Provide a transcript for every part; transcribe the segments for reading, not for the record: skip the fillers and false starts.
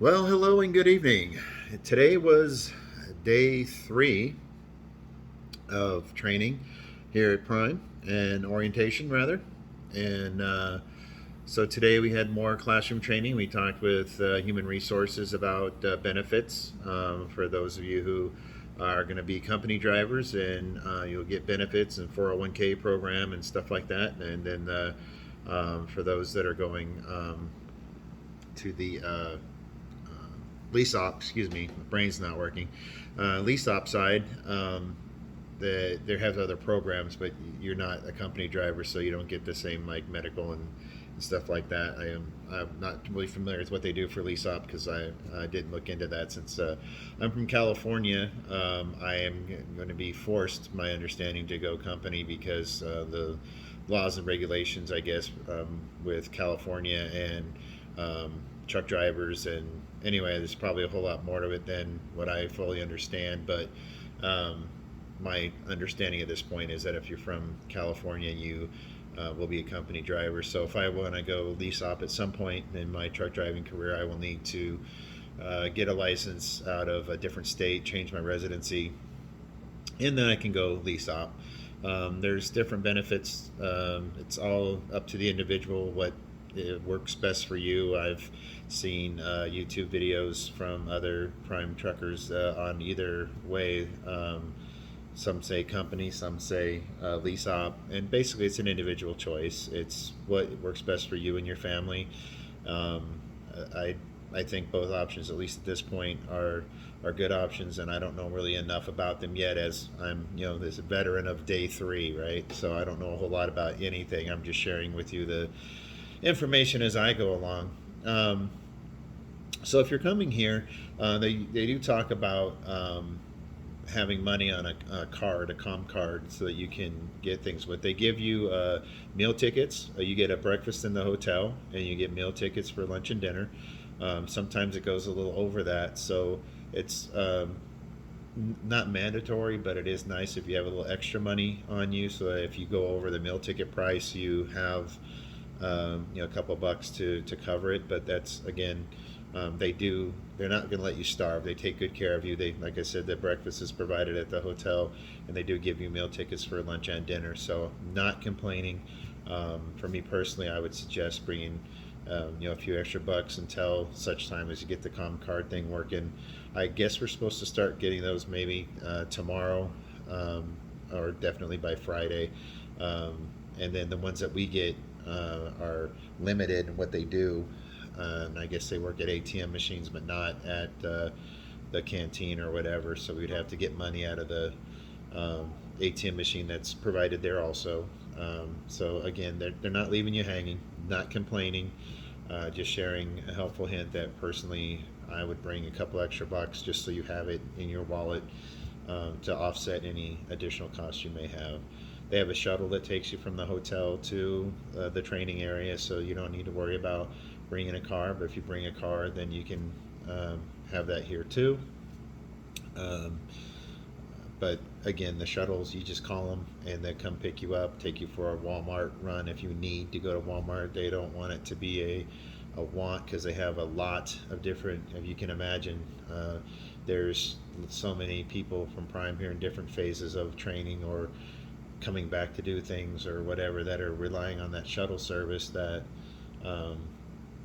Well, hello and good evening. Today was day 3 of training here at Prime and orientation, rather. And so today we had more classroom training. We talked with human resources about benefits for those of you who are going to be company drivers, and you'll get benefits and 401k program and stuff like that. And then for those that are going to the lease op, excuse me, my brain's not working. Lease op side, there have other programs, but you're not a company driver, so you don't get the same like medical and stuff like that. I'm not really familiar with what they do for lease op because I didn't look into that since I'm from California. I am going to be forced, my understanding, to go company because the laws and regulations, I guess, with California and truck drivers. And anyway, there's probably a whole lot more to it than what I fully understand, but um, my understanding at this point is that if you're from California, you will be a company driver. So if I want to go lease op at some point in my truck driving career, I will need to get a license out of a different state, change my residency, and then I can go lease op. There's different benefits. It's all up to the individual what it works best for you. I've seen YouTube videos from other prime truckers on either way. Some say company, some say lease op, and basically it's an individual choice. It's what works best for you and your family. Um, I I think both options, at least at this point, are good options, and I don't know really enough about them yet, as I'm this veteran of day 3, right? So I don't know a whole lot about anything. I'm just sharing with you the information as I go along. So if you're coming here, they do talk about having money on a card, a com card, so that you can get things. But they give you meal tickets. You get a breakfast in the hotel, and you get meal tickets for lunch and dinner. Sometimes it goes a little over that, so it's not mandatory, but it is nice if you have a little extra money on you, so that if you go over the meal ticket price, you have a couple bucks to cover it. But that's again, they're not going to let you starve. They take good care of you. They, like I said, the breakfast is provided at the hotel, and they do give you meal tickets for lunch and dinner. So not complaining. For me personally, I would suggest bringing a few extra bucks until such time as you get the com card thing working. I guess we're supposed to start getting those maybe tomorrow, or definitely by Friday. And then the ones that we get are limited in what they do. And I guess they work at ATM machines, but not at the canteen or whatever. So we'd have to get money out of the ATM machine that's provided there also. So again, they're not leaving you hanging, not complaining, just sharing a helpful hint that personally I would bring a couple extra bucks just so you have it in your wallet to offset any additional costs you may have. They have a shuttle that takes you from the hotel to the training area, so you don't need to worry about bringing a car. But if you bring a car, then you can have that here too. Um, but again, the shuttles, you just call them and they come pick you up, take you for a Walmart run if you need to go to Walmart. They don't want it to be a want because they have a lot of different, if you can imagine, there's so many people from Prime here in different phases of training or coming back to do things or whatever that are relying on that shuttle service that um,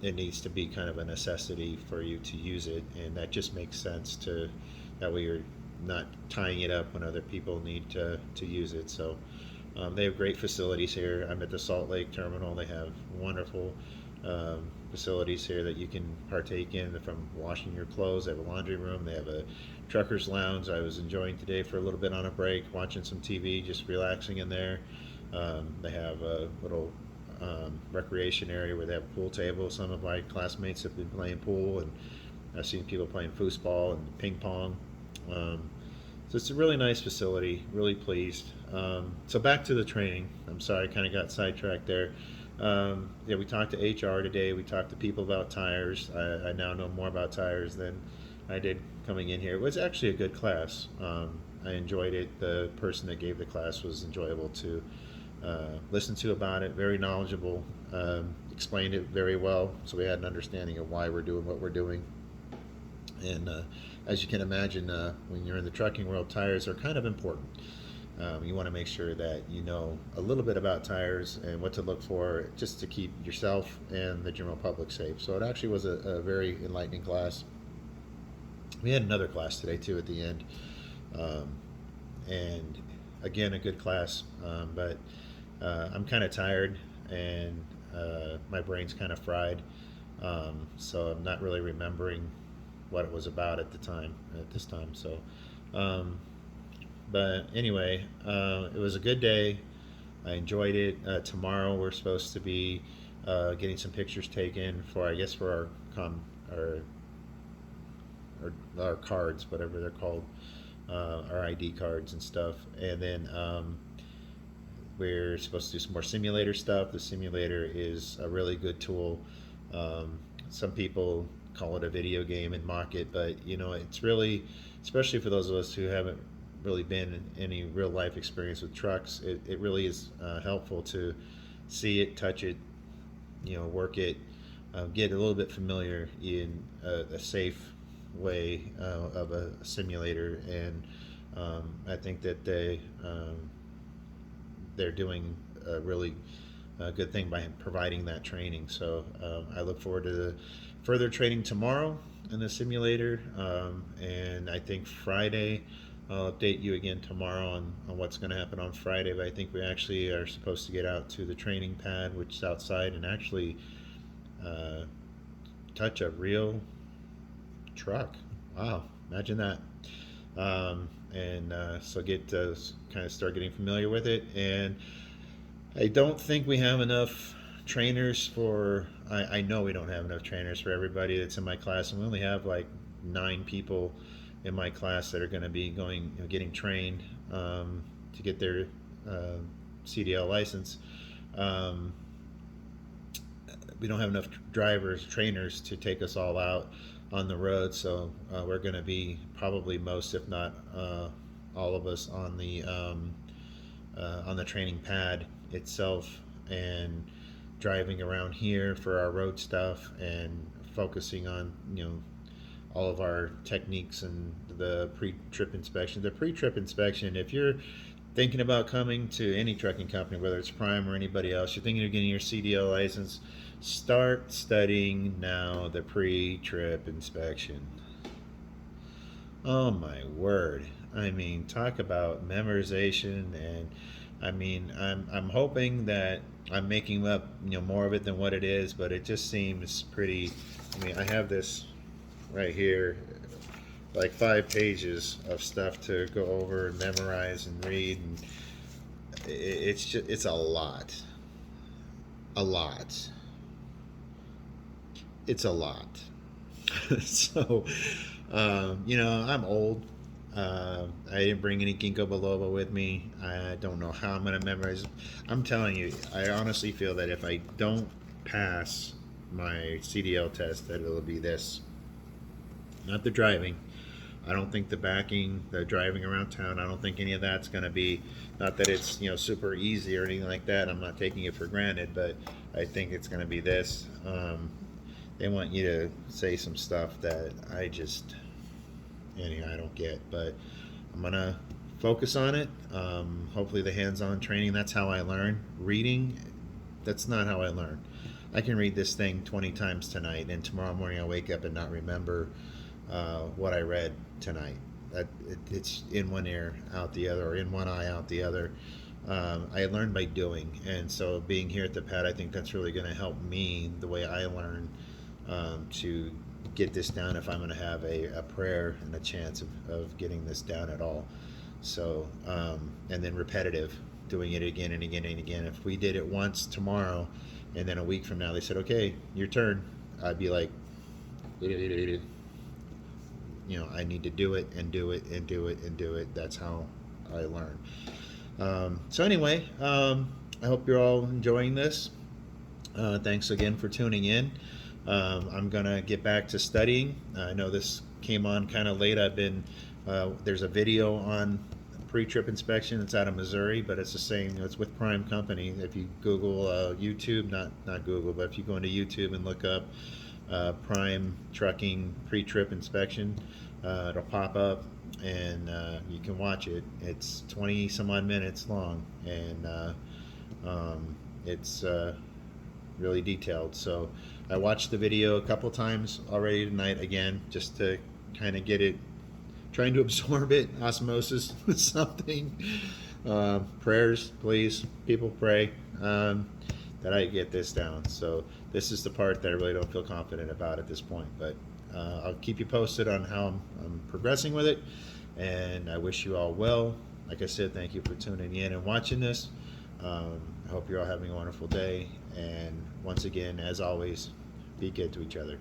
it needs to be kind of a necessity for you to use it, and that just makes sense to that way you're not tying it up when other people need to use it. So they have great facilities here. I'm at the Salt Lake terminal. They have wonderful facilities here that you can partake in, from washing your clothes. They have a laundry room. They have a trucker's lounge. I was enjoying today for a little bit on a break, watching some TV, just relaxing in there. They have a little recreation area where they have a pool table. Some of my classmates have been playing pool, and I've seen people playing foosball and ping pong. Um, so it's a really nice facility. Really pleased. So back to the training. I'm sorry, I kind of got sidetracked there. Yeah, we talked to HR today. We talked to people about tires. I now know more about tires than I did coming in here. It was actually a good class. I enjoyed it. The person that gave the class was enjoyable to listen to about it. Very knowledgeable. Explained it very well, so we had an understanding of why we're doing what we're doing. And as you can imagine, when you're in the trucking world, tires are kind of important. You want to make sure that you know a little bit about tires and what to look for just to keep yourself and the general public safe. So it actually was a very enlightening class. We had another class today too at the end, um, and again a good class. But I'm kind of tired and my brain's kind of fried, so I'm not really remembering what it was about at this time. So, um, but anyway, it was a good day. I enjoyed it. Tomorrow we're supposed to be getting some pictures taken for, I guess, for our our cards, whatever they're called, our ID cards and stuff. And then we're supposed to do some more simulator stuff. The simulator is a really good tool. Some people call it a video game and mock it, but you know, it's really, especially for those of us who haven't really been in any real life experience with trucks, it really is helpful to see it, touch it, you know, work it, get a little bit familiar in a safe way of a simulator. And I think that they're doing a really good thing by providing that training. So I look forward to the further training tomorrow in the simulator, and I think Friday. I'll update you again tomorrow on what's going to happen on Friday, but I think we actually are supposed to get out to the training pad, which is outside, and actually uh, touch a real truck. Wow, imagine that. And so get to kind of start getting familiar with it. And I don't think we have enough trainers for. I know we don't have enough trainers for everybody that's in my class, and we only have like 9 people in my class that are going to be going, you know, getting trained to get their CDL license. Um, we don't have enough drivers, trainers to take us all out on the road, so we're going to be probably most, if not all of us, on the training pad itself and driving around here for our road stuff and focusing on, you know, all of our techniques and the pre-trip inspection. The pre-trip inspection, if you're thinking about coming to any trucking company, whether it's Prime or anybody else, you're thinking of getting your CDL license, start studying now the pre-trip inspection. Oh my word. I mean, talk about memorization. And I mean, I'm hoping that I'm making up, you know, more of it than what it is, but it just seems pretty. I mean, I have this right here, like 5 pages of stuff to go over and memorize and read, and it's just, it's a lot, it's a lot. So, you know, I'm old. I didn't bring any ginkgo biloba with me. I don't know how I'm going to memorize. I'm telling you, I honestly feel that if I don't pass my CDL test, that it'll be this. Not the driving. I don't think the backing, the driving around town, I don't think any of that's going to be, not that it's, you know, super easy or anything like that. I'm not taking it for granted, but I think it's going to be this. They want you to say some stuff that I just, anyhow, I don't get, but I'm going to focus on it. Hopefully the hands-on training, that's how I learn. Reading, that's not how I learn. I can read this thing 20 times tonight, and tomorrow morning I'll wake up and not remember what I read tonight. It's in one ear, out the other, or in one eye, out the other. I learn by doing, and so being here at the pad, I think that's really going to help me the way I learn to get this down if I'm going to have a prayer and a chance of getting this down at all. So, and then repetitive, doing it again and again and again. If we did it once tomorrow, and then a week from now they said, okay, your turn, I'd be like, you know, I need to do it and do it and do it and do it. That's how I learn. So anyway, I hope you're all enjoying this. Thanks again for tuning in. I'm gonna get back to studying. I know this came on kind of late. There's a video on pre-trip inspection. It's out of Missouri, but it's the same. It's with Prime Company. If you Google YouTube, not Google, but if you go into YouTube and look up Prime Trucking pre-trip inspection. It'll pop up, and you can watch it. It's 20 some odd minutes long, and it's really detailed. So I watched the video a couple times already tonight again, just to kind of get it, trying to absorb it, osmosis something. Prayers, please, people pray that I get this down. So this is the part that I really don't feel confident about at this point, but I'll keep you posted on how I'm progressing with it, and I wish you all well. Like I said, thank you for tuning in and watching this. I hope you're all having a wonderful day, and once again, as always, be good to each other.